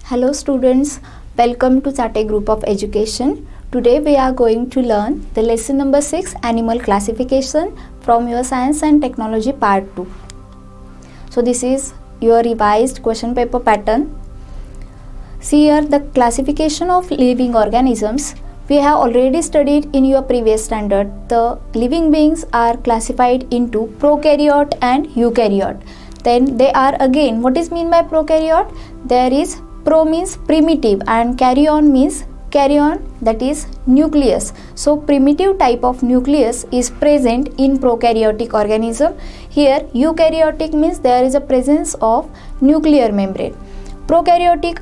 Hello students, welcome to Sate Group of Education. Today we are going to learn the lesson number 6, Animal Classification, from your Science and Technology Part 2. So this is your revised question paper pattern. See here the classification of living organisms. We have already studied in your previous standard. The living beings are classified into prokaryote and eukaryote. Then they are again, what is mean by prokaryote? There is pro means primitive and karyon means karyon, that is nucleus. So primitive type of nucleus is present in prokaryotic organism. Here eukaryotic means there is a presence of nuclear membrane. Prokaryotic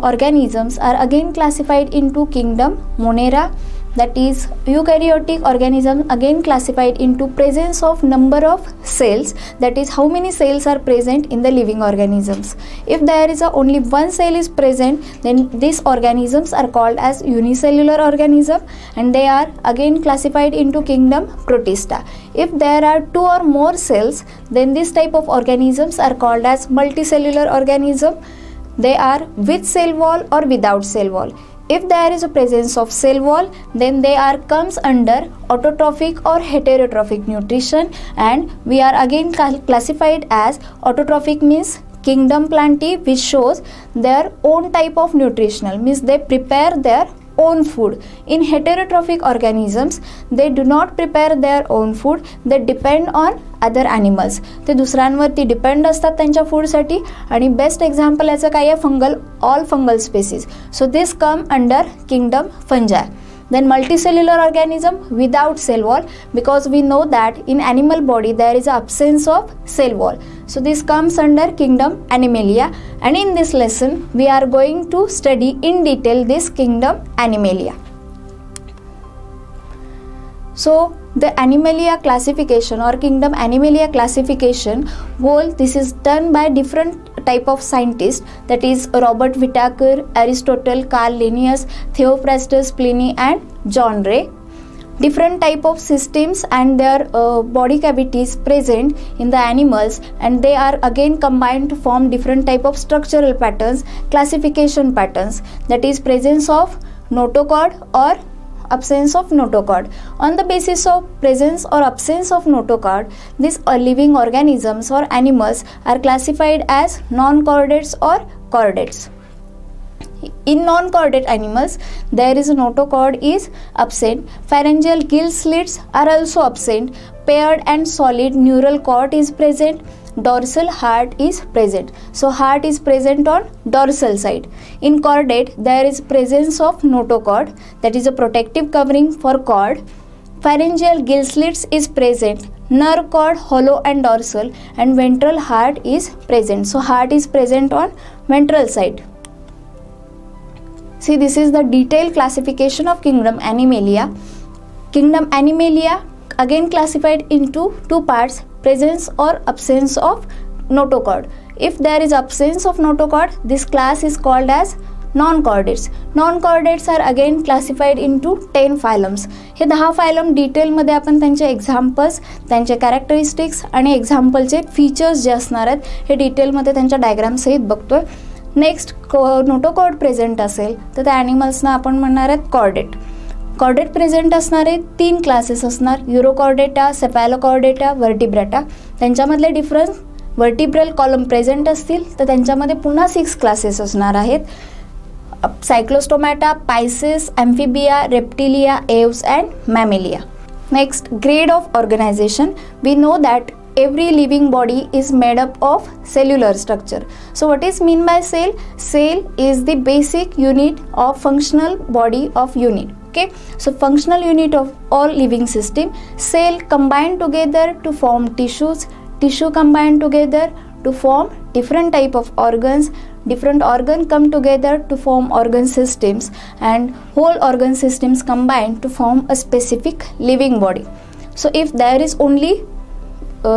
organisms are again classified into kingdom Monera, that is eukaryotic organism again classified into presence of number of cells, that is how many cells are present in the living organisms. If there is only one cell is present, then these organisms are called as unicellular organism and they are again classified into kingdom Protista. If there are two or more cells, then this type of organisms are called as multicellular organism. They are with cell wall or without cell wall. If there is a presence of cell wall, then they are comes under autotrophic or heterotrophic nutrition, and we are again classified as autotrophic means kingdom Plantae, which shows their own type of nutritional, means they prepare their own food. In heterotrophic organisms, they do not prepare their own food, they depend on other animals. ते दुसऱ्यांवरती depend असतात त्यांच्या फूडसाठी. आणि best example याचं काय आहे? Fungal, all fungal species. So this come under kingdom फंजाय. Then multicellular organism without cell wall, because we know that in animal body there is absence of cell wall. So this comes under kingdom Animalia, and in this lesson we are going to study in detail this kingdom Animalia. So the Animalia classification or kingdom Animalia classification this is done by different type of scientists, that is Robert Whittaker, Aristotle, Carl Linnaeus, Theophrastus, Pliny and John Ray. Different type of systems and their body cavities present in the animals, and they are again combined to form different type of structural patterns, classification patterns, that is presence of notochord or absence of notochord. On the basis of presence or absence of notochord, these living organisms or animals are classified as non-chordates or chordates. In non-chordate animals, there is a notochord is absent. Pharyngeal gill slits are also absent. Paired and solid neural cord is present. Dorsal heart is present. So heart is present on dorsal side. In chordate, there is presence of notochord, that is a protective covering for cord. Pharyngeal gill slits is present. Nerve cord hollow and dorsal, and ventral heart is present. So heart is present on ventral side. See, this is the detailed classification of kingdom Animalia. Kingdom Animalia again classified into two parts, presence or absence of notochord. If there is absence of notochord, this class is called as non-chordates. Non-chordates are again classified into 10 phylums. हे 10 phylum detail मध्ये आपण त्यांचे examples, त्यांचे characteristics आणि एक्झाम्पलचे features जे असणार आहेत हे डिटेलमध्ये त्यांच्या डायग्राम सहित बघतोय. नेक्स्ट नोटोकॉर्ड प्रेझेंट असेल तर त्या ॲनिमल्सना आपण म्हणणार आहेत कॉर्डेट. कॉर्डेट प्रेझेंट असणारे 3 क्लासेस असणार, युरोकॉर्डेटा, सेफॅलोकॉर्डेटा, व्हर्टिब्रेटा. त्यांच्यामधले डिफरन्स, व्हर्टिब्रल कॉलम प्रेझेंट असतील तर त्यांच्यामध्ये पुन्हा 6 क्लासेस असणार आहेत, Cyclostomata, Pisces, Amphibia, Reptilia, Aves and Mammalia. Next, grade of organisation. We know that every living body is made up of cellular structure. So what is mean by cell? Cell is the basic unit of functional body of unit. Okay, so functional unit of all living system. Cell combine together to form tissues, tissue combine together to form different type of organs, different organ come together to form organ systems, and whole organ systems combine to form a specific living body. So if there is only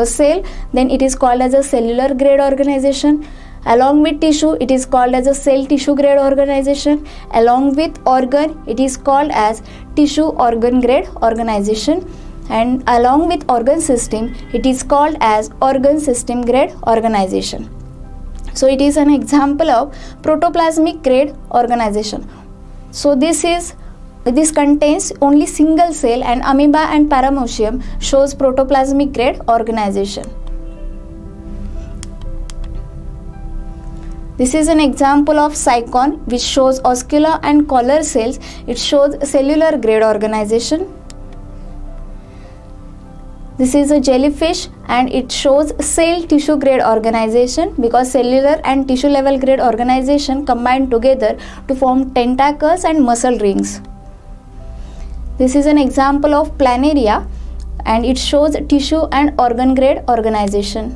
cell, then it is called as a cellular grade organization. Along with tissue, it is called as a cell tissue grade organization. Along with organ, it is called as tissue organ grade organization. And along with organ system, it is called as organ system grade organization. So it is an example of protoplasmic grade organization. So this contains only single cell, and amoeba and paramecium shows protoplasmic grade organization. This is an example of cycon, which shows oscula and collar cells. It shows cellular grade organization. This is a jellyfish and it shows cell tissue grade organization, because cellular and tissue level grade organization combine together to form tentacles and muscle rings. This is an example of planaria and it shows tissue and organ grade organization.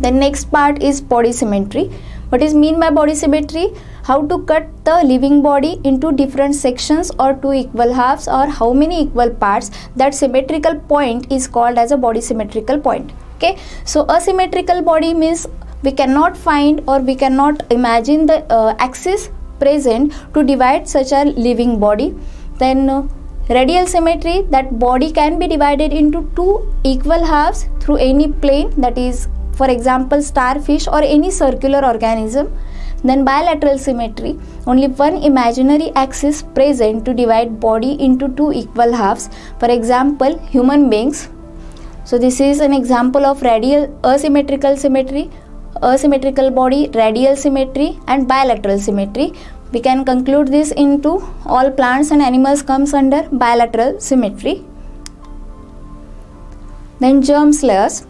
The next part is body symmetry. What is mean by body symmetry? How to cut the living body into different sections or two equal halves, or how many equal parts. That symmetrical point is called as a body symmetrical point. Okay, so asymmetrical body means we cannot find or we cannot imagine the axis present to divide such a living body. Then radial symmetry, that body can be divided into two equal halves through any plane, that is for example starfish or any circular organism. Then bilateral symmetry, only one imaginary axis present to divide body into two equal halves, for example human beings. So this is an example of radial asymmetrical symmetry, asymmetrical body, radial symmetry and bilateral symmetry. We can conclude this into all plants and animals comes under bilateral symmetry. Then germ layers.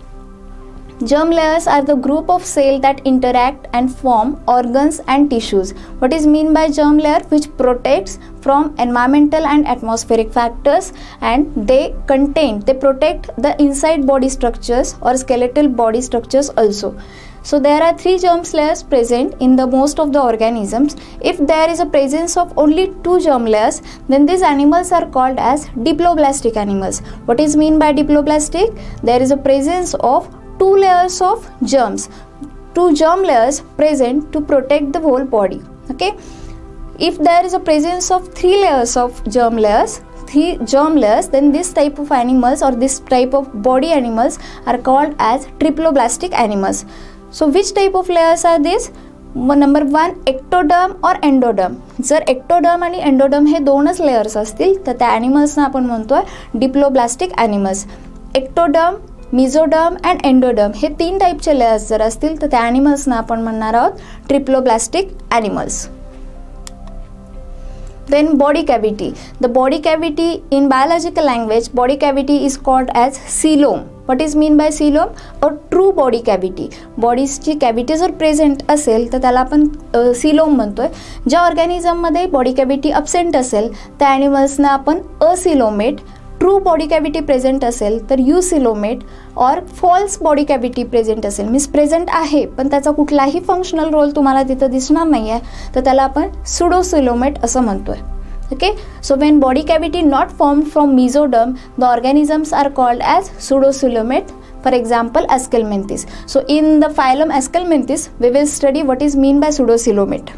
Germ layers are the group of cells that interact and form organs and tissues. What is mean by germ layer? Which protects from environmental and atmospheric factors, and they protect the inside body structures or skeletal body structures also. So there are three germ layers present in the most of the organisms. If there is a presence of only two germ layers, then these animals are called as diploblastic animals. What is mean by diploblastic? There is a presence of two layers of germs, two germ layers present to protect the whole body. Okay, if there is a presence of three layers of germ layers, then this type of animals or this type of body animals are called as triploblastic animals. So which type of layers are these? Number 1 ectoderm और endoderm. जर ectoderm आणि endoderm हे दोनच layers असतील तर त्या ॲनिमल्सना आपण म्हणतोय diploblastic animals. Ectoderm, mesoderm and endoderm हे तीन टाईपचे लेयर्स जर असतील तर त्या ॲनिमल्सना आपण म्हणणार आहोत triploblastic animals. Then body cavity. The body cavity in biological language, body cavity is called as coelom. What is mean by coelom? A true body cavity. बॉडीजची कॅव्हिटी जर प्रेझेंट असेल तर त्याला आपण coelom म्हणतोय. ज्या ऑर्गॅनिझममध्ये बॉडी कॅव्हिटी अब्सेंट असेल त्या ॲनिमल्सना आपण acoelomate. True body cavity present असेल तर यूसिलोमेट. और फॉल्स बॉडी कॅव्हिटी प्रेझेंट असेल मीन्स प्रेझेंट आहे पण त्याचा कुठलाही फंक्शनल रोल तुम्हाला तिथं दिसणार नाही आहे तर त्याला आपण सुडोसिलोमेट असं म्हणतोय. Okay, so when body cavity not formed from mesoderm, the organisms are called as pseudocoelomate. For example, Aschelminthes. So in the phylum Aschelminthes, we will study what is mean by pseudocoelomate.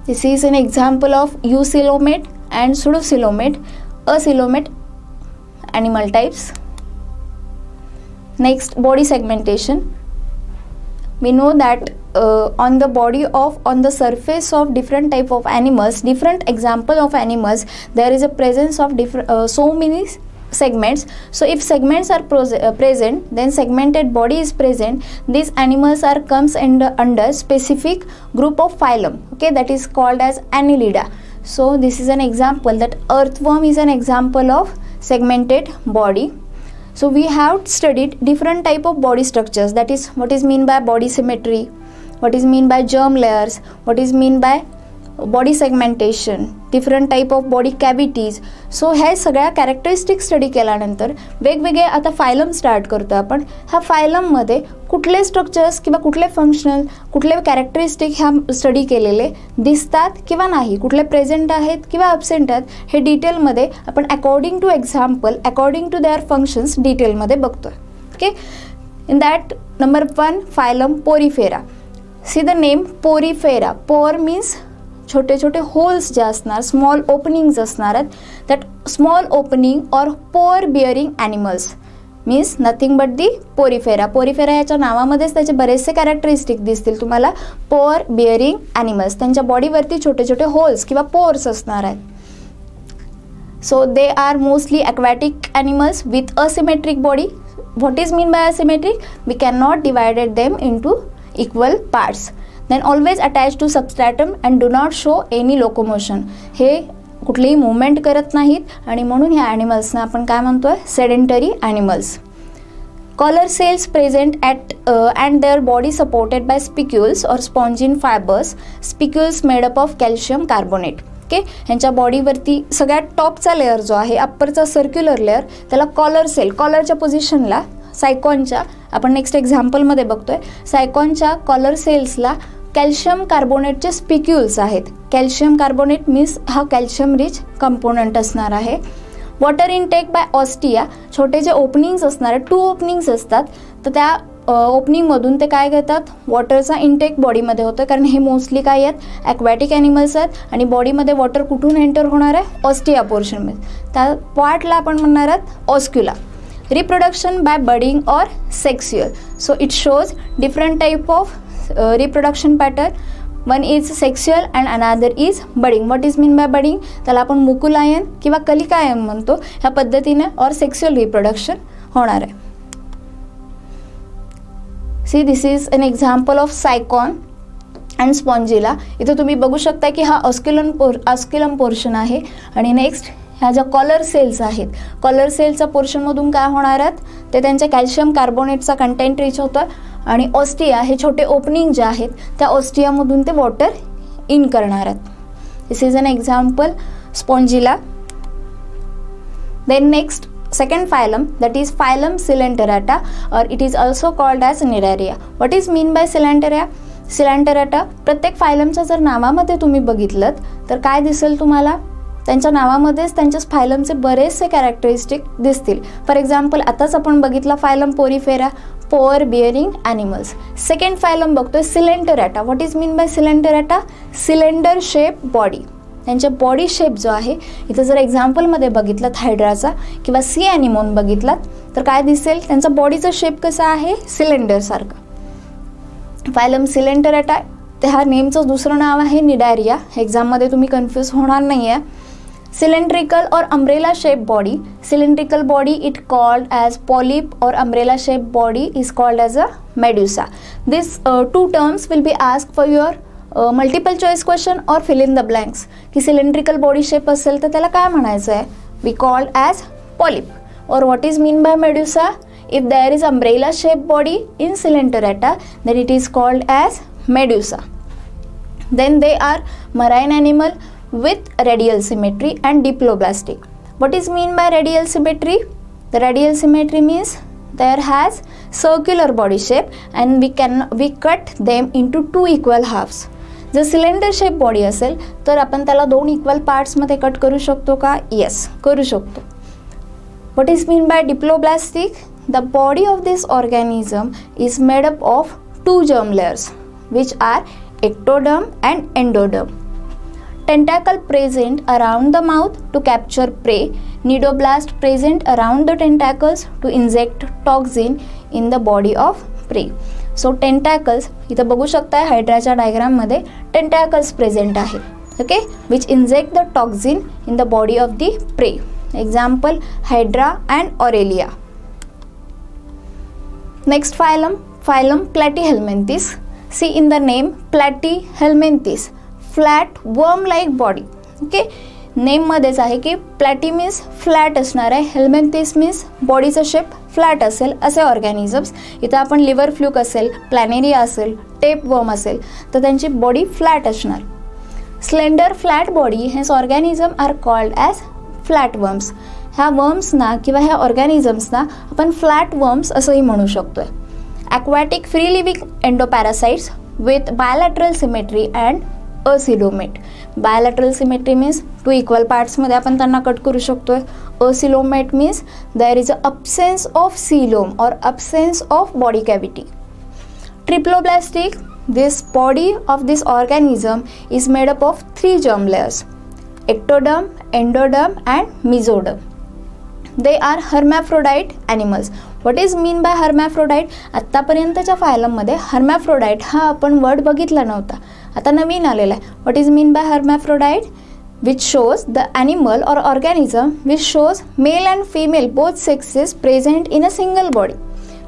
This is an example of eucoelomate and pseudocoelomate, acoelomate animal types. Next, body segmentation. We know that on the surface of different type of animals, different example of animals, there is a presence of so many segments. So if segments are present, then segmented body is present. These animals are comes under specific group of phylum. Okay, that is called as Annelida. So this is an example that earthworm is an example of segmented body. So we have studied different type of body structures, that is what is mean by body symmetry, what is mean by germ layers, what is mean by body segmentation, different type of body cavities. So हे सगळ्या characteristic study केल्यानंतर वेगवेगळे आता phylum start करतो आपण. ह्या फायलममध्ये कुठले structures किंवा कुठले फंक्शनल कुठले कॅरेक्टरिस्टिक ह्या स्टडी केलेले दिसतात किंवा नाही, कुठले प्रेझेंट आहेत किंवा अब्सेंट आहेत हे डिटेलमध्ये आपण according to example according to their functions डिटेलमध्ये बघतोय. Okay, in that number 1 phylum Porifera. See the name Porifera. Pore means छोटे छोटे होल्स जे असणार, स्मॉल ओपनिंग्स असणार आहेत. That small opening or pore bearing animals. Means nothing but the Porifera. Porifera याच्या नावामध्येच त्याचे बरेचसे कॅरेक्टरिस्टिक दिसतील तुम्हाला. पोअर बिअरिंग ॲनिमल्स, त्यांच्या बॉडीवरती छोटे छोटे होल्स किंवा पोअर्स असणार आहेत. So they are mostly aquatic animals with asymmetric body. What is mean by asymmetric? We can not divided them into equal parts. Then always attach to substratum and do not show any locomotion. हे कुठलीही movement करत नाहीत आणि म्हणून ह्या ॲनिमल्सना आपण काय म्हणतोय? Sedentary animals. Collar cells present at and their body supported by spicules और spongin fibres. Spicules made up of calcium carbonate. Okay, ह्यांच्या बॉडीवरती सगळ्यात टॉपचा लेअर जो आहे, अप्परचा सर्क्युलर लेअर, त्याला कॉलर सेल, कॉलरच्या पोझिशनला सायकॉनच्या, आपण नेक्स्ट एक्झाम्पलमध्ये बघतोय, सायकॉनच्या कॉलर सेल्सला कॅल्शियम कार्बोनेटचे स्पिक्युल्स आहेत. कॅल्शियम कार्बोनेट मीन्स हा कॅल्शियम रिच कंपोनंट असणार आहे. वॉटर इनटेक बाय ऑस्टिया, छोटे जे ओपनिंग्स असणार आहेत, 2 ओपनिंग्स असतात, तर त्या ओपनिंगमधून ते काय घेतात? वॉटरचा इनटेक बॉडीमध्ये होतं, कारण हे मोस्टली काय आहेत? ॲक्वॅटिक ॲनिमल्स आहेत आणि बॉडीमध्ये वॉटर कुठून एंटर होणार आहे? ऑस्टिया पोर्शनमध्ये. त्या पार्टला आपण म्हणणार आहात ऑस्क्युला. रिप्रोडक्शन बाय बडिंग और sexual. So it shows different type of reproduction pattern. One is sexual and another is budding. What is mean by budding? त्याला आपण मुकुलायन किंवा कलिकायन म्हणतो. ह्या पद्धतीने और सेक्स्युअल रिप्रोडक्शन होणार आहे. See this is an example of sycon and spongilla. इथं तुम्ही बघू शकता की हा ऑस्क्युलम पोर्शन आहे आणि नेक्स्ट ह्या ज्या कॉलर सेल्स आहेत, कॉलर सेलच्या पोर्शनमधून काय होणार आहेत? ते त्यांच्या कॅल्शियम कार्बोनेटचा कंटेंट रिच होतं आणि ऑस्टिया हे छोटे ओपनिंग जे आहेत त्या ऑस्टियामधून ते वॉटर इन करणार आहेत. This is an example spongilla. Then next second phylum, that is phylum Coelenterata, or it is also called as Cnidaria. What is mean by Coelenteria? Coelenterata प्रत्येक फायलमच्या जर नावामध्ये तुम्ही बघितलं तर काय दिसेल तुम्हाला? त्यांच्या नावामध्येच त्यांच्या फायलमचे बरेचसे कॅरेक्टरिस्टिक दिसतील. फॉर एक्झाम्पल आताच आपण बघितला phylum porifera, pore bearing animals. Second phylum बघतोय coelenterata. What is mean by coelenterata? Cylinder shape body. त्यांच्या बॉडी शेप जो आहे, इथं जर एक्झाम्पलमध्ये बघितलं हायड्राचा किंवा सी ॲनिमोन बघितलात तर काय दिसेल? त्यांचा बॉडीचा शेप कसा आहे? सिलेंडरसारखा. फायलम सिलेंटरॅटा, त्या नेमचं दुसरं नाव आहे निडॅरिया. एक्झाममध्ये तुम्ही कन्फ्यूज होणार नाही आहे. सिलेंड्रिकल और umbrella shape body. Cylindrical body it called as polyp और umbrella shape body is called as a medusa. This 2 terms will be asked for your multiple choice question और फिल इन द ब्लँक्स. की cylindrical body shape असेल तर त्याला काय म्हणायचं आहे? We called as polyp. और what is mean by medusa? If there is umbrella shape body in coelenterata then it is called as medusa. Then they are marine animal with radial symmetry and diploblastic. What is mean by radial symmetry? The radial symmetry means there has circular body shape and we cut them into 2 equal halves. जर cylinder shape body असेल तर आपण त्याला 2 equal पार्ट्समध्ये cut करू शकतो का? Yes, करू शकतो. What is mean by diploblastic? The body of this organism is made up of 2 germ layers which are ectoderm and endoderm. Tentacle present around the mouth to capture prey. Nidoblast present around the tentacles to inject toxin in the body of prey. So tentacles इथं बघू शकता हायड्राच्या डायग्राममध्ये tentacles present आहेत. Okay, which inject the toxin in the body of the prey. Example Hydra and Aurelia. Next phylum, phylum Platyhelminthes. See in the name Platyhelminthes. Flat worm like body. Okay, नेममध्येच आहे की platy means flat असणार आहे, helminthes means बॉडीचा shape flat असेल असे organisms. इथं आपण लिव्हर फ्लूक असेल, प्लॅनेरिया असेल, टेप वर्म असेल तर त्यांची बॉडी फ्लॅट असणार. स्लेंडर फ्लॅट बॉडी हेच organism are called as flat worms. ह्या वर्म्सना किंवा ह्या ऑर्गॅनिझम्सना आपण फ्लॅट वर्म्स असंही म्हणू शकतोय. Aquatic free living endoparasites with bilateral symmetry and acoelomate. Bilateral symmetry means 2 equal पार्ट्समध्ये आपण त्यांना कट करू शकतोय. Acoelomate means there is a absence of coelom or absence of body cavity. Triploblastic, this body of this organism is made up of 3 germ layers: ectoderm, endoderm and mesoderm. They are hermaphrodite animals. What is mean by hermaphrodite? आत्तापर्यंतच्या फायलममध्ये हर्मॅफ्रोडाईट हा आपण word बघितला नव्हता, आता नवीन आलेला आहे. What is mean by hermaphrodite? which shows the animal or organism which shows male and female both sexes present in a single body.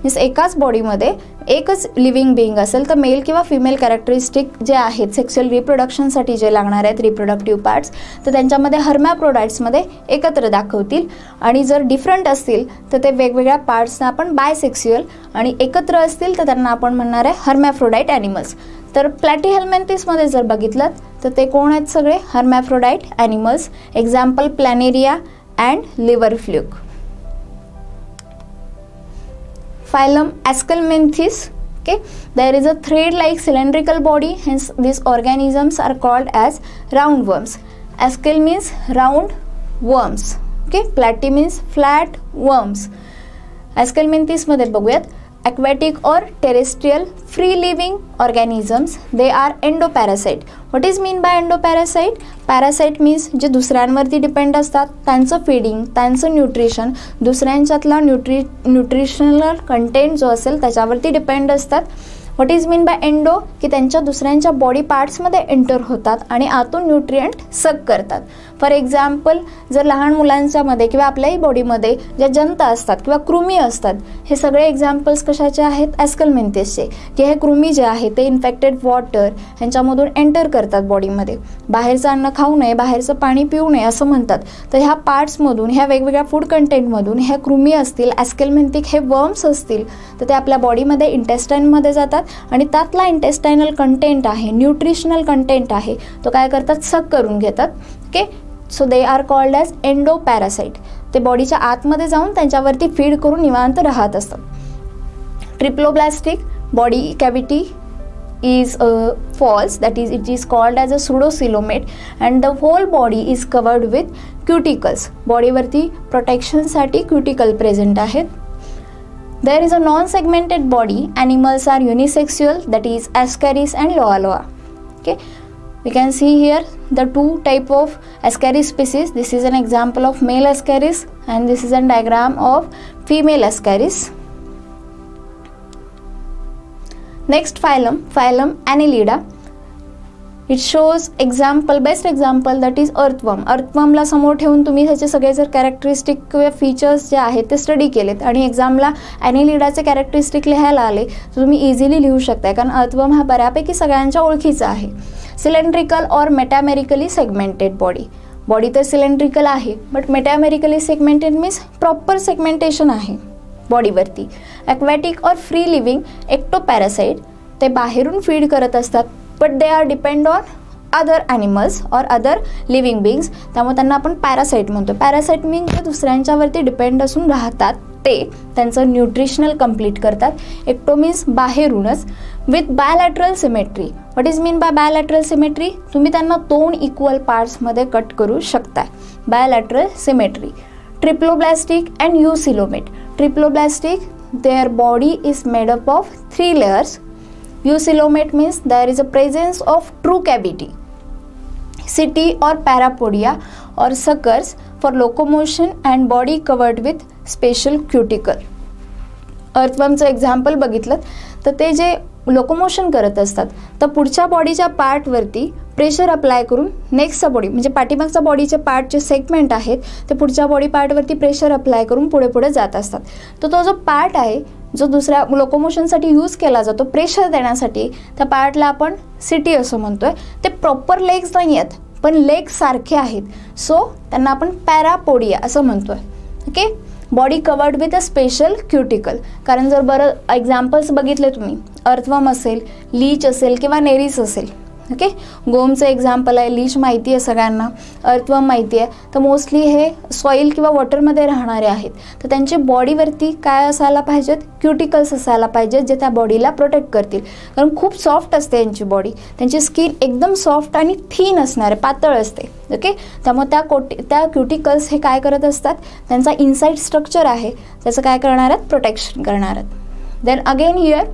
Means एकाच बॉडीमध्ये एकच लिव्हिंग बिईंग असेल तर मेल किंवा फिमेल कॅरेक्टरिस्टिक जे आहेत सेक्शुअल रिप्रोडक्शनसाठी जे लागणार आहेत रिप्रोडक्टिव्ह पार्ट्स, तर त्यांच्यामध्ये हर्मॅफ्रोडाईट्समध्ये एकत्र दाखवतील. आणि जर डिफरंट असतील तर ते वेगवेगळ्या पार्ट्सना आपण बायसेक्स्युअल, आणि एकत्र असतील तर त्यांना आपण म्हणणार आहे हर्मॅफ्रोडाईट ॲनिमल्स. तर प्लॅटीहेल्मिंथिसमध्ये जर बघितलं तर ते कोण आहेत? सगळे hermaphrodite animals. Example planaria and liver fluke. Phylum Aschelminthes. Okay, there is a thread-like cylindrical body, hence these organisms are called as roundworms. Aschel means round worms. Okay, platy means flat worms. Aschelminthes मध्ये बघूयात. Aquatic or terrestrial free living organisms, they are endoparasite. What is mean by endoparasite? Parasite means जे दुसऱ्यांवरती depend असतात, त्यांचं feeding, त्यांचं nutrition, दुसऱ्यांच्यातला nutritional content जो असेल त्याच्यावरती depend असतात. What is mean bye endo? की त्यांच्या दुसऱ्यांच्या बॉडी पार्ट्समध्ये एंटर होतात आणि आतून न्यूट्रिएंट सक करतात. फॉर एक्झाम्पल जर लहान मुलांच्यामध्ये किंवा आपल्याही बॉडीमध्ये ज्या जंत असतात किंवा कृमी असतात, हे सगळे एक्झाम्पल्स कशाचे आहेत? ॲस्कलमेंथिसचे. की हे कृमी जे आहे ते इन्फेक्टेड वॉटर ह्यांच्यामधून एंटर करतात बॉडीमध्ये. बाहेरचं अन्न खाऊ नये, बाहेरचं पाणी पिऊ नये असं म्हणतात. तर ह्या पार्ट्समधून, ह्या वेगवेगळ्या फूड कंटेंटमधून ह्या कृमी असतील, ॲस्कलमेंथिक हे वर्म्स असतील, तर ते आपल्या बॉडीमध्ये इंटेस्टाईनमध्ये जातात आणि त्यातला इंटेस्टायनल कंटेंट आहे, न्यूट्रिशनल कंटेंट आहे, तो काय करतात? सक करून घेतात. Okay, so they are called as endoparasite. ते बॉडीच्या आतमध्ये जाऊन त्यांच्यावरती फीड करून निवांत राहत असतात. Triploblastic body cavity is false, that is it is called as a pseudocoelomate, and the whole body is covered with cuticles. बॉडीवरती प्रोटेक्शनसाठी क्युटिकल प्रेझेंट आहेत. There is a non-segmented body. Animals are unisexual, that is Ascaris and Loa. Okay, we can see here the two type of Ascaris species. This is an example of male Ascaris and this is a diagram of female Ascaris. Next phylum, phylum Annelida. It shows example, best example, that is earthworm. earthwormला समोर ठेवून तुम्ही त्याचे सगळे जर characteristic किंवा features जे आहेत ते स्टडी केलेत आणि एक्झामला ॲनिलिडाचे कॅरेक्टरिस्टिक लिहायला आले तर तुम्ही इझिली लिहू शकताय, कारण earthworm हा बऱ्यापैकी सगळ्यांच्या ओळखीचा आहे. सिलेंड्रिकल और मेटामेरिकली सेगमेंटेड बॉडी. बॉडी तर सिलेंड्रिकल आहे but metamerically segmented means proper segmentation आहे बॉडीवरती. ॲक्वॅटिक और फ्री लिव्हिंग एक्टोपॅरासाइट. ते बाहेरून फीड करत असतात but they are depend on other animals और अदर लिव्हिंग बिंग्स, त्यामुळे त्यांना आपण पॅरासाइट म्हणतो. पॅरासाइट मीन्स जे दुसऱ्यांच्यावरती डिपेंड असून राहतात ते त्यांचं न्यूट्रिशनल कंप्लीट करतात. एक्टो मीन्स बाहेरूनच. With bilateral symmetry. What is mean by bilateral symmetry? तुम्ही त्यांना 2 इक्वल पार्ट्समध्ये कट करू शकता. Bilateral symmetry. Triploblastic and eucoelomate. Triploblastic, their body is made up of 3 layers. Eucoelomate means there is a presence of true cavity, setae or parapodia or suckers for locomotion and body covered with special cuticle. earthwormचं example बघितलं तर ते जे locomotion करत असतात तर पुढच्या बॉडीच्या पार्टवरती प्रेशर अप्लाय करून नेक्स्टचा बॉडी म्हणजे पाठीमागचा बॉडीचे पार्ट जे सेगमेंट आहेत ते पुढच्या बॉडी पार्टवरती प्रेशर अप्लाय करून पुढे पुढे जात असतात. तर तो जो पार्ट आहे जो दुसऱ्या लोकोमोशनसाठी यूज केला जातो प्रेशर देण्यासाठी, त्या पार्टला आपण सिटी असं म्हणतोय. ते प्रॉपर लेग्स नाही आहेत पण लेग्स सारखे आहेत, सो त्यांना आपण पॅरापोडिया असं म्हणतोय. Okay, body covered with a special cuticle. कारण जर बरं एक्झाम्पल्स बघितले तुम्ही, अर्थवर्म असेल, लीच असेल किंवा नेरीस असेल. ओके, गोमचं एक्झाम्पल आहे, लीच माहिती आहे सगळ्यांना, अर्थवर्म माहिती आहे. तर मोस्टली हे सॉईल किंवा वॉटरमध्ये राहणारे आहेत. तर त्यांची बॉडीवरती काय असायला पाहिजेत? क्युटिकल्स असायला पाहिजेत जे त्या बॉडीला प्रोटेक्ट करतील. कारण खूप सॉफ्ट असते यांची बॉडी, त्यांची स्किन एकदम सॉफ्ट आणि थिन असणार आहे, पातळ असते. ओके, त्यामुळे त्या क्युटिकल्स हे काय करत असतात? त्यांचा इनसाइड स्ट्रक्चर आहे त्याचं काय करणार आहेत? प्रोटेक्शन करणार आहेत. Then again here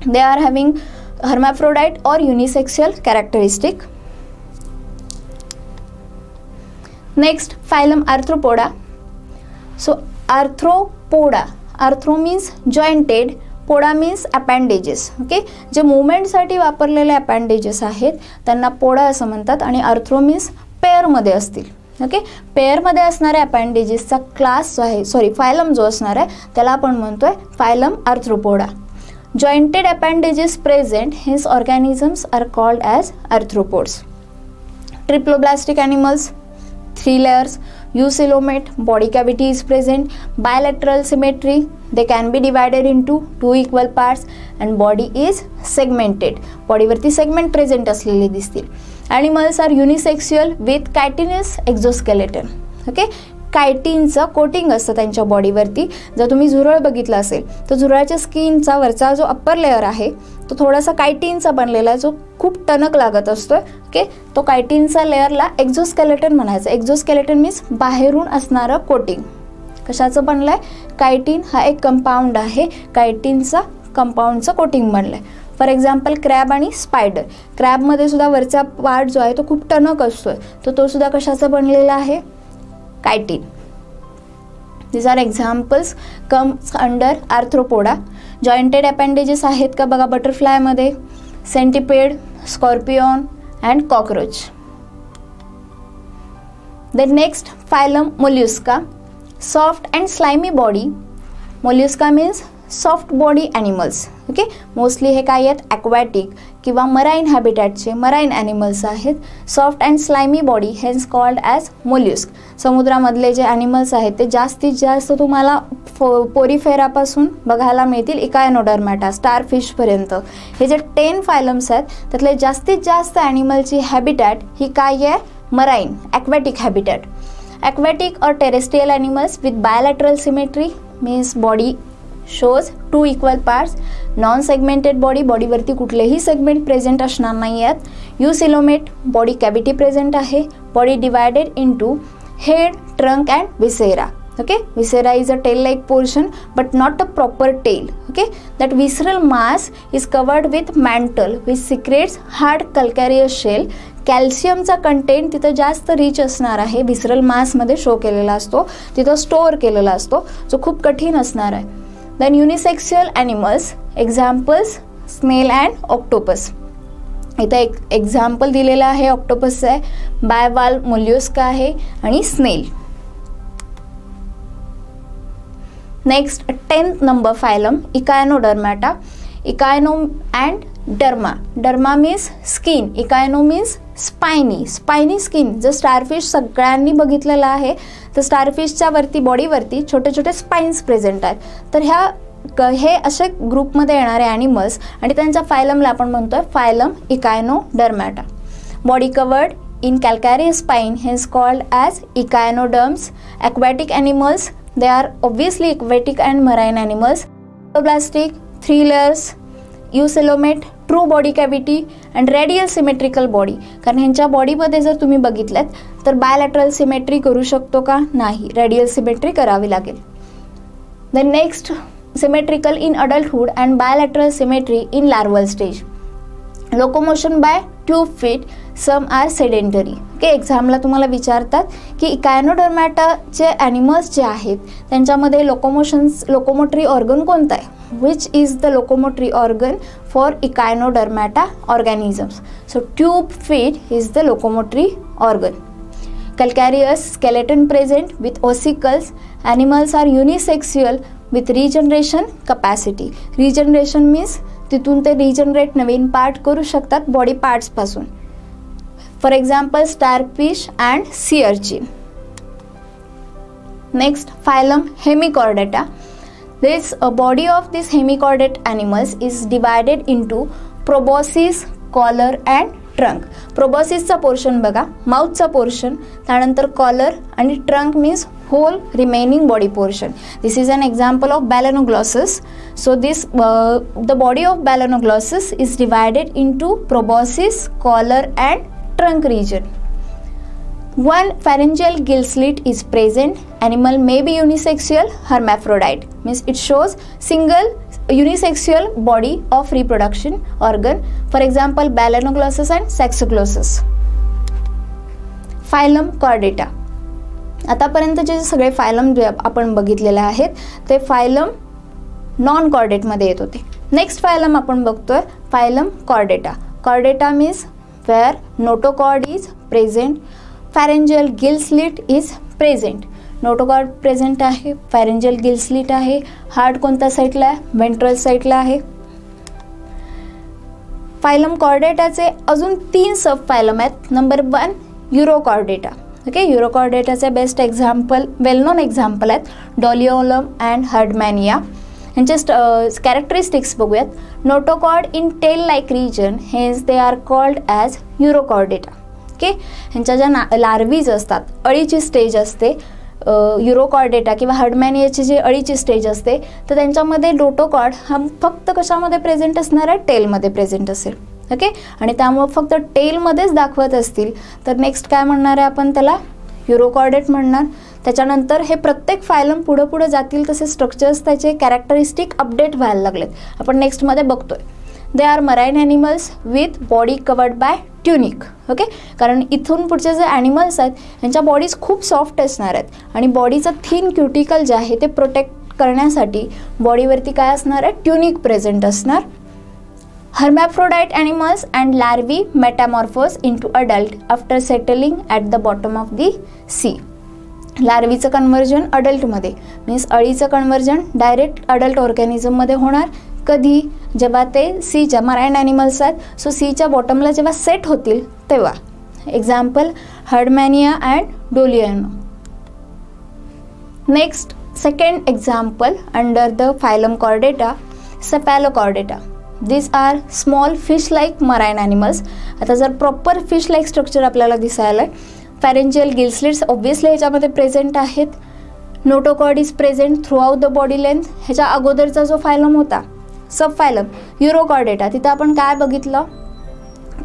they are having hermaphrodite or unisexual characteristic. Next phylum Arthropoda. So arthropoda, arthro means jointed, poda means appendages. Okay, जे मुवमेंटसाठी वापरलेले अपेंडेजेस आहेत त्यांना पोडा असं म्हणतात आणि आर्थ्रो मीन्स पेअरमध्ये असतील. ओके, पेअरमध्ये असणाऱ्या अपेंडेजेसचा क्लास जो आहे, सॉरी फायलम जो असणार आहे त्याला आपण म्हणतोय phylum Arthropoda. Jointed appendages present, hence organisms are called as arthropods. Triploblastic animals, 3 layers, eucoelomate, body cavity is present, bilateral symmetry, they can be divided into 2 equal parts and body is segmented. बॉडीवरती segment present असलेले दिसतील. Animals are unisexual with chitinous exoskeleton. Okay, कायटिनचं coating असतं त्यांच्या बॉडीवरती. जर तुम्ही झुरळ बघितलं असेल तर झुरळाच्या स्किनचा वरचा जो अप्पर लेअर आहे तो थोडासा कायटिनचा बनलेला आहे जो खूप टणक लागत असतो. ओके, तो कायटिनचा लेअरला एक्झोस्केलेटन म्हणायचं. एक्झोस्केलेटन मीन्स बाहेरून असणारं कोटिंग. कशाचं बनलं आहे? कायटिन हा एक कंपाऊंड आहे, कायटिनचा कंपाऊंडचं कोटिंग बनलं आहे. फॉर एक्झाम्पल क्रॅब आणि स्पायडर. क्रॅबमध्ये सुद्धा वरचा पार्ट जो आहे तो खूप टणक असतोय, तर तो सुद्धा कशाचा बनलेला आहे? Chitin. These are examples comes under arthropoda. Jointed appendages आहेत का बघा बटरफ्लायमध्ये, centipede, scorpion and cockroach. The next phylum mollusca. Soft and slimy body. Mollusca means soft body animals. Okay, mostly हे काय आहेत? ॲक्वॅटिक किंवा मराईन हॅबिटॅटचे मराईन ॲनिमल्स आहेत. Soft and slimy body hence called as mollusc. समुद्रामधले जे animals आहेत ते जास्तीत जास्त तुम्हाला पोरीफेरापासून बघायला मिळतील इकायनोडर्मॅटा स्टारफिशपर्यंत. हे जे 10 फायलम्स आहेत त्यातले जास्तीत जास्त ॲनिमलची हॅबिटॅट ही काय आहे? Marine aquatic habitat. ॲक्वॅटिक और terrestrial animals with bilateral symmetry means body shows 2 equal parts. Non segmented body, बॉडीवरती कुठलेही सेगमेंट प्रेझेंट असणार नाही आहेत. युसिलोमेट, बॉडी कॅव्हिटी प्रेझेंट आहे. Body divided into head, trunk and viscera. Okay, viscera is a tail like portion but not a proper tail. Okay, that visceral mass is covered with mantle which secretes hard calcareous shell. कॅल्शियमचा content तिथं जास्त rich असणार आहे, विसरल मासमध्ये show केलेला असतो, तिथं store केलेला असतो, जो खूप कठीण असणार आहे. Then unisexual animals. Examples snail and octopus. इथं एक एक्झाम्पल दिलेलं आहे ऑक्टोपसचं आहे, बायवाल्व मोल्युस्का आहे आणि snail. Next 10th number phylum echinodermata. Echino and derma. Derma means skin, echino means spiny, spiny skin. जर स्टारफिश सगळ्यांनी बघितलेलं आहे तर स्टारफिशच्या वरती बॉडीवरती छोटे छोटे स्पाइन्स प्रेझेंट आहेत. तर हे असे ग्रुपमध्ये येणारे ॲनिमल्स आणि त्यांच्या फायलमला आपण म्हणतोय phylum echinodermata. Body covered in calcareous spine hence called as echinoderms. Aquatic animals, they are obviously aquatic and marine animals. Plastic, 3 layers, eucoelomate, true body cavity and radial symmetrical body. कारण ह्यांच्या बॉडीमध्ये जर तुम्ही बघितलं तर बायलॅटरल सिमेट्री करू शकतो का? नाही, रेडियल सिमेट्री करावी लागेल. Then next, symmetrical in adulthood and bilateral symmetry in larval stage. Locomotion by tube feet, some are sedentary. Okay, एक्झामला तुम्हाला विचारतात की इकायनोडर्मॅटाचे ॲनिमल्स जे आहेत त्यांच्यामध्ये लोकोमोटरी ऑर्गन कोणता आहे? Which is the locomotory organ for echinodermata organisms? So tube feet is the locomotory organ. Calcareous skeleton present with ossicles. Animals are unisexual with regeneration capacity. Regeneration means तिथून ते regenerate नवीन part करू शकतात body पार्ट्सपासून. For example starfish and sea urchin. Next phylum hemichordata. This body of this hemichordate animals is divided into proboscis, collar and trunk. प्रोबॉसिसचा portion बघा, माउथचा portion, त्यानंतर कॉलर आणि trunk means whole remaining body portion. This is an example of balanoglossus. So this the body of balanoglossus is divided into proboscis, collar and trunk region. One pharyngeal gill slit is present. Animal may be unisexual, hermaphrodite means it shows single unisexual body of reproduction organ. For example balanoglossus and saxoglossus. Phylum Chordata. आतापर्यंतचे जे सगळे phylum जे आपण बघितलेले आहेत ते phylum non कॉर्डेटमध्ये येत होते. नेक्स्ट फायलम आपण बघतोय phylum chordata. Chordata means where notochord is present, pharyngeal gill slit is present. Notochord present आहे, फॅरेंजियल गिल स्लिट आहे. हार्ट कोणत्या साईडला आहे? व्हेंट्रल साईडला आहे. फायलम कॉर्डेटाचे अजून 3 सब फायलम आहेत. Number 1 urochordata. ओके, युरोकॉर्डेटाचे best example, well known example आहेत डॉलिओलम अँड हर्डमॅनिया. यांचे कॅरेक्टरिस्टिक्स बघूयात. Notochord in tail like region, hence they are called as urochordata. Okay, ह्यांच्या ज्या लार्वीज असतात, अळीची स्टेज असते युरोकॉर्डेटा किंवा हर्डमॅनियाची जी अळीची स्टेज असते, तर त्यांच्यामध्ये नोटोकॉर्ड हा फक्त कशामध्ये प्रेझेंट असणार आहे? टेलमध्ये प्रेझेंट असेल. ओके, आणि त्यामुळे फक्त टेलमध्येच दाखवत असतील तर नेक्स्ट काय म्हणणार आहे आपण त्याला? युरोकॉर्डेट म्हणणार. त्याच्यानंतर हे प्रत्येक फायलम पुढं जातील तसे स्ट्रक्चर्स त्याचे कॅरेक्टरिस्टिक अपडेट व्हायला लागलेत. आपण नेक्स्टमध्ये बघतोय. They are marine animals with body covered by tunic. Okay, कारण इथून पुढचे जे ॲनिमल्स आहेत यांच्या बॉडीज खूप सॉफ्ट असणार आहेत आणि बॉडीचं थिन क्युटिकल जे आहे ते प्रोटेक्ट करण्यासाठी बॉडीवरती काय असणार आहे? ट्युनिक प्रेझेंट असणार. Hermaphrodite animals and larvae metamorphose into adult after settling at the bottom of the sea. लार्वीचं कन्व्हर्जन अडल्टमध्ये मीन्स अळीचं कन्व्हर्जन डायरेक्ट अडल्ट ऑर्गॅनिझममध्ये होणार. कधी? जेव्हा ते सीच्या मराईन ॲनिमल्स आहेत सो सीच्या बॉटमला जेव्हा सेट होतील तेव्हा. Example herdmania and doliolum. Next second example under the phylum chordata, cephalochordata. This are small fish like marine animals. आता जर प्रॉपर फिश लाईक स्ट्रक्चर आपल्याला दिसायला आहे. फॅरेंजियल गिल स्लिट्स ऑब्व्हियसली ह्याच्यामध्ये प्रेझेंट आहेत. Notochord is present throughout the body length. ह्याच्या अगोदरचा जो फायलम होता सब फायलम युरोकॉर्डेटा, तिथं आपण काय बघितलं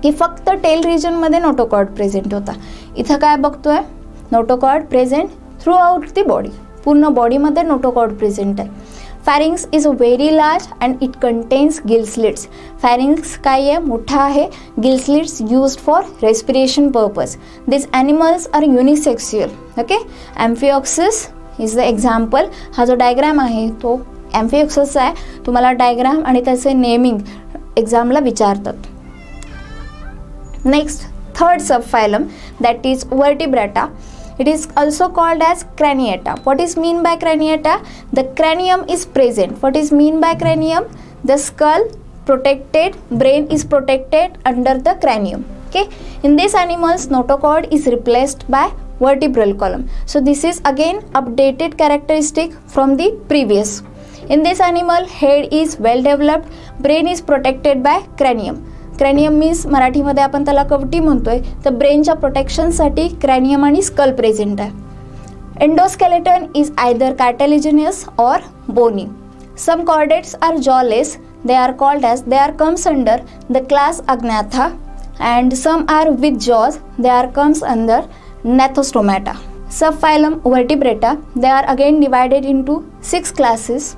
की फक्त टेल रिजनमध्ये नोटोकॉर्ड प्रेझेंट होता. इथं काय बघतोय? Notochord present through out the body. पूर्ण बॉडीमध्ये नोटोकॉर्ड प्रेझेंट आहे. Pharynx is very large and it contains gill slits. Pharynx काय आहे? मोठा आहे. Gill slits used for respiration purpose. These animals are unisexual. Okay, Amphioxus is the example. हा जो diagram आहे तो Amphioxus आहे. तुम्हाला डायग्राम आणि त्याचे नेमिंग एक्झामला विचारतात. Next third sub phylum that is Vertebrata. It is also called as Craniata. What is mean by Craniata? The cranium is present. What is mean by cranium? The skull protected, brain is protected under the cranium. Okay. In these animals, notochord is replaced by vertebral column. So this is again updated characteristic from the previous. In this animal, head is well developed, brain is protected by cranium. Cranium means मराठीमध्ये आपण त्याला कवटी म्हणतोय, तर ब्रेनच्या प्रोटेक्शनसाठी cranium आणि skull present आहे. Endoskeleton is either cartilaginous और bony. Some chordates are jawless. They are called as, they are comes under the class agnatha, and some are with jaws. They are comes under Gnathostomata. Subphylum Vertebrata. They are again divided into 6 classes.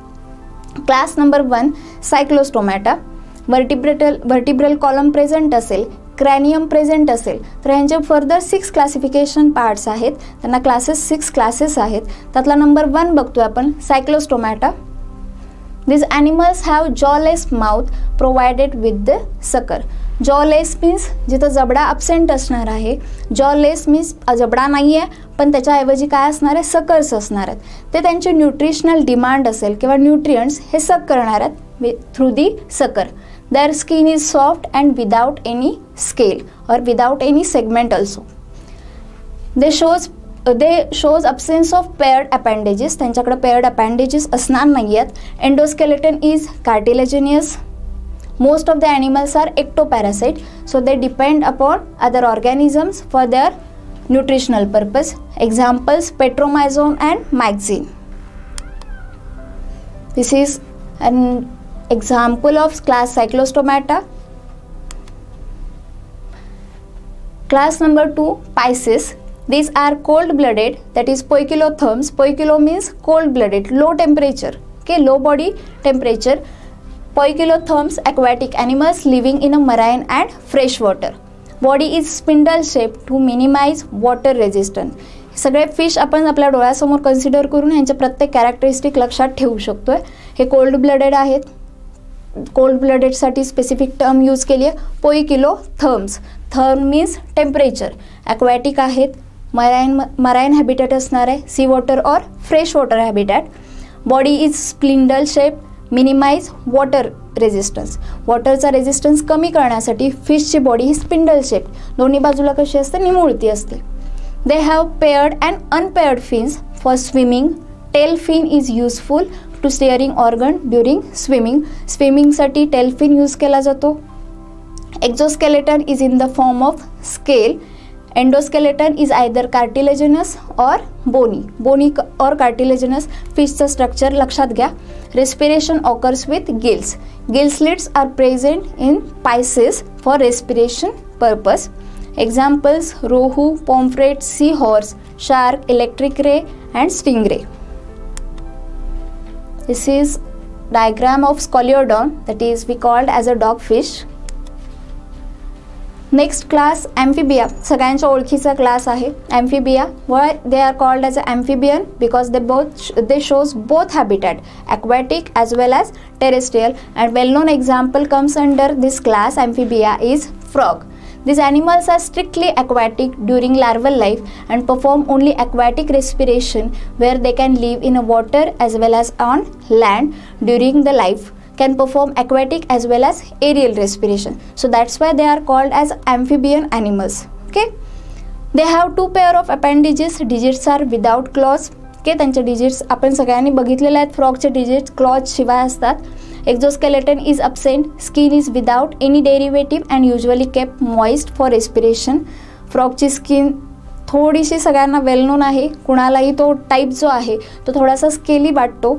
Class number 1 Cyclostomata. Vertebral column present असेल, क्रॅनियम present असेल तर यांचे further 6 classification parts आहेत. त्यांना 6 classes आहेत. त्यातला number 1 बघतोय आपण cyclostomata. This animals have jawless mouth provided with the sucker. Jawless means जिथं जबडा अब्सेंट असणार आहे. जॉलेस मीन्स जबडा नाही आहे पण त्याच्याऐवजी काय असणार आहे? सकर्स असणार आहेत. ते त्यांची न्यूट्रिशनल डिमांड असेल किंवा न्यूट्रियंट्स हे सक करणार आहेत थ्रू दी सकर. Their skin is soft and without any scale or without any segment also. They shows absence of paired appendages. त्यांच्याकडे paired appendages असणार नाही आहेत. Endoskeleton is cartilaginous. Most of the animals are ectoparasite, so they depend upon other organisms for their nutritional purpose. Examples Petromyzon and Myxine. This is an example of class Cyclostomata. Class number 2 Pisces. These are cold-blooded, that is poikilotherms. Poikilo means cold-blooded, low temperature. Okay, low body temperature. Poikilotherms, aquatic animals living in a marine and fresh water. Body is spindle shaped to minimize water resistance. सगळे fish आपण आपल्या डोळ्यासमोर consider करून यांचे प्रत्येक characteristic लक्षात ठेवू शकतोय. हे कोल्ड ब्लडेड आहेत. कोल्ड ब्लडेडसाठी स्पेसिफिक टर्म यूज केली आहे, poikilotherms. Therm means temperature. Aquatic आहेत, मराईन हॅबिटॅट असणार आहे, सी वॉटर और fresh water habitat. Body is spindle shape, minimise water resistance. वॉटरचा रेजिस्टन्स कमी करण्यासाठी फिशची बॉडी ही स्पिंडल शेप, दोन्ही बाजूला कशी असते, निमुळती असते. They have paired and unpaired fins for swimming. Tail fin is useful to steering organ during swimming. स्विमिंगसाठी tail fin use केला जातो. Exoskeleton is in the form of scale. Endoskeleton is either cartilaginous और bony. Bony or cartilaginous फिशचं structure लक्षात घ्या. Respiration occurs with gills. Gill slits are present in Pisces for respiration purpose. Examples rohu, pomfret, seahorse, shark, electric ray and stingray. This is diagram of Scoliodon, that is we called as a dogfish. Next class amphibia. सगळ्यांच्या ओळखीचा class आहे amphibia. Why they are called as amphibian? Because they shows both habitat, aquatic as well as terrestrial, and well known example comes under this class amphibia is frog. These animals are strictly aquatic during larval life and perform only aquatic respiration, where they can live in a water as well as on land during the life, can perform aquatic as well as aerial respiration. So that's why they are called as amphibian animals. Okay, they have two pair of appendages. Digits are without claws. Okay, त्यांचे digits आपण सगळ्यांनी बघितलेले आहेत. फ्रॉगचे digits claws शिवाय असतात. Exoskeleton is absent. Skin is without any derivative and usually kept moist for respiration. फ्रॉगची skin थोडीशी सगळ्यांना वेल नोन आहे. कुणालाही तो टाईप जो आहे तो थोडासा स्केली वाटतो.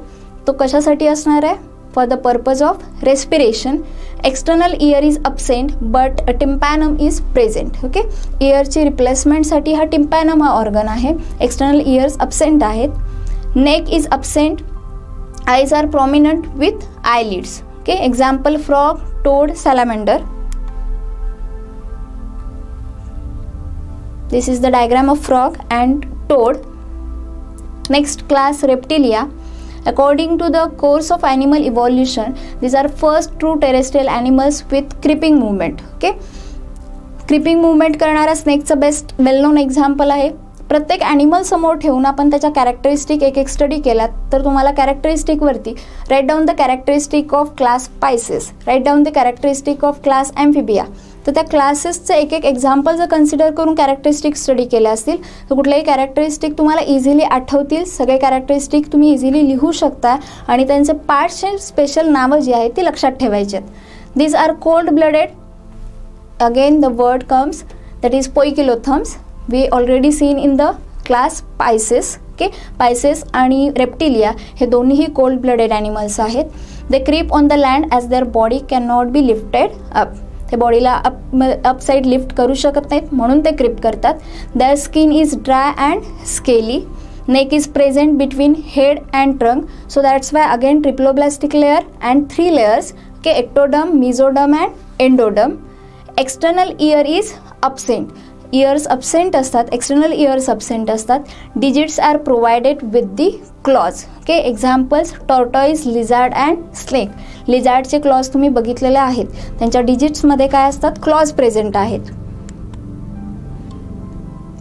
तो कशासाठी असणार आहे? For the purpose of respiration. External ear is absent but tympanum is present. Okay, इयरची रिप्लेसमेंटसाठी हा टिम्पॅनम हा ऑर्गन आहे. एक्सटर्नल इयर्स absent आहेत. Neck is absent. Eyes are prominent with eyelids. Okay, example frog, toad, salamander. This is the diagram of frog and toad. Next class reptilia. According to the course of animal evolution, these are first true terrestrial animals with creeping movement. Okay, creeping movement करणारा स्नेकचं best वेल known example आहे. प्रत्येक animal समोर ठेवून आपण त्याच्या characteristic एक एक study केलात तर तुम्हाला कॅरेक्टरिस्टिकवरती right down the characteristic of class pisces, right down the characteristic of class amphibia. तर त्या क्लासेसचं एक एक एक्झाम्पल जर कन्सिडर करून कॅरेक्टरिस्टिक स्टडी केल्या असतील तर कुठलेही कॅरेक्टरिस्टिक तुम्हाला इझिली आठवतील. सगळे कॅरेक्टरिस्टिक तुम्ही इझिली लिहू शकता आणि त्यांचे पार्ट्सचे स्पेशल नावं जी आहेत ती लक्षात ठेवायची आहेत. These are cold blooded. Again the word comes that is poikilotherms. We already seen in the class Pisces. Okay, Pisces आणि रेप्टिलिया हे दोन्हीही कोल्ड ब्लडेड ॲनिमल्स आहेत. They creep on the land as their body can not be lifted up. ते बॉडीला up side lift करू शकत नाहीत म्हणून ते क्रीप करतात. Their skin is dry and scaly. Neck is present between head and trunk. So that's why again triploblastic layer and 3 layers. Okay, ectoderm, mesoderm and endoderm. External ear is absent. Ears absent असतात, external ears absent असतात. Digits are provided with the claws. Okay, examples tortoise, lizard and snake. लिझार्डचे claws तुम्ही बघितलेले आहेत. त्यांच्या डिजिट्समध्ये काय असतात? क्लॉज प्रेझेंट आहेत.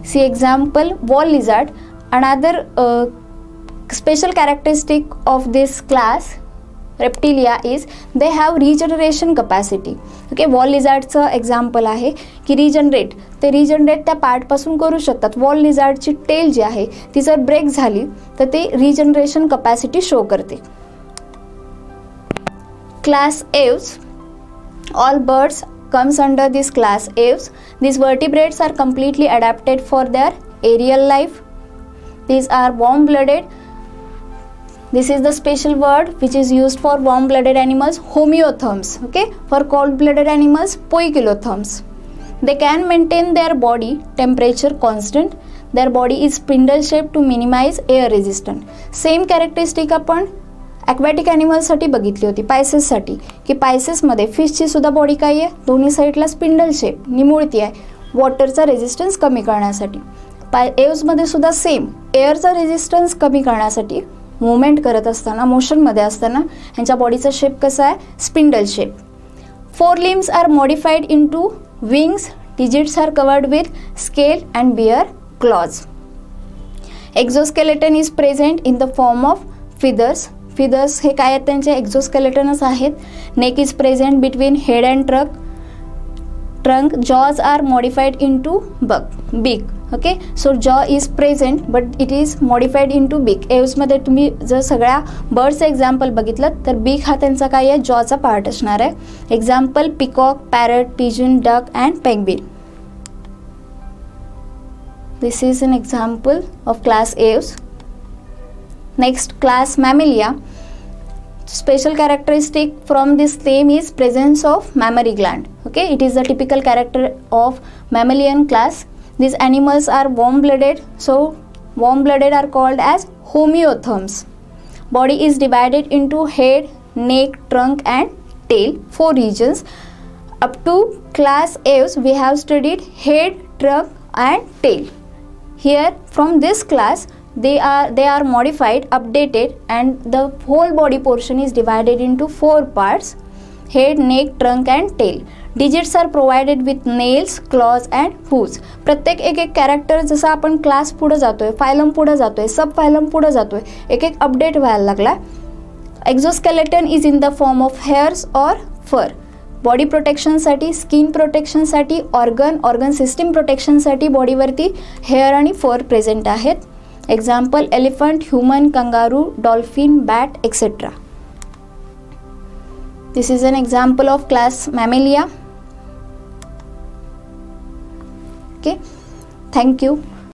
See example wall lizard. Another special characteristic of this class reptilia is they have regeneration capacity. Okay, wall लिझार्डचं एक्झाम्पल आहे की ते रिजनरेट त्या पार्टपासून करू शकतात. वॉल लिझार्डची टेल जी आहे ती जर ब्रेक झाली तर ते रिजनरेशन कपॅसिटी शो करते. Class Aves. All birds comes under this class aves. These vertebrates are completely adapted for their aerial life. These are warm-blooded. This is the special word which is used for warm-blooded animals, homeotherms. Okay, for cold-blooded animals, poikilotherms. They can maintain their body temperature constant. Their body is spindle shaped to minimize air resistance. Same characteristic आपण aquatic ॲनिमल्ससाठी बघितली होती, पायसेससाठी, की पायसेसमध्ये फिशची सुद्धा body काय आहे, दोन्ही साईडला spindle shape निमुळती आहे, वॉटरचा रेजिस्टन्स कमी करण्यासाठी. एव्समध्ये सुद्धा सेम, एअरचा रेजिस्टन्स कमी करण्यासाठी मूवमेंट करत असताना, मोशनमध्ये असताना ह्यांच्या बॉडीचा शेप कसा आहे, spindle shape. 4 limbs are modified into wings. Digits are covered with scale and bear claws. Exoskeleton is present in the form of feathers. Feathers हे काय आहेत, त्यांचे एक्झोस्केलेटनच आहेत. Neck is present between head and trunk. Jaws are modified into beak. Okay, so jaw is present but it is modified into beak. एव्समध्ये तुम्ही जर सगळ्या बर्ड्सचं example बघितलं तर बीक हा त्यांचा काय आहे, जॉचा पार्ट असणार आहे. Example peacock, parrot, pigeon, duck and penguin. This is an example of class Aves. Next, class Mammalia. Special characteristic from this name is presence of mammary gland. Okay, it is the typical character of mammalian class. These animals are warm-blooded, so warm-blooded are called as homeotherms. Body is divided into head, neck, trunk and tail, 4 regions. Up to class Aves we have studied head, trunk and tail. Here from this class they are modified, updated, and the whole body portion is divided into 4 parts: head, neck, trunk and tail. Digits are provided with nails, claws and hooves. प्रत्येक एक character जसं आपण class पुढे जातोय, phylum पुढे जातोय, सब phylum पुढे जातोय, एक अपडेट व्हायला लागला. Exoskeleton is in the form of hairs और फर. बॉडी प्रोटेक्शनसाठी, स्किन प्रोटेक्शनसाठी, ऑर्गन सिस्टीम प्रोटेक्शनसाठी बॉडीवरती हेअर आणि फर प्रेझेंट आहेत. Example elephant, human, kangaroo, dolphin, bat etcetera. This is an example of class Mammalia. Okay, thank you.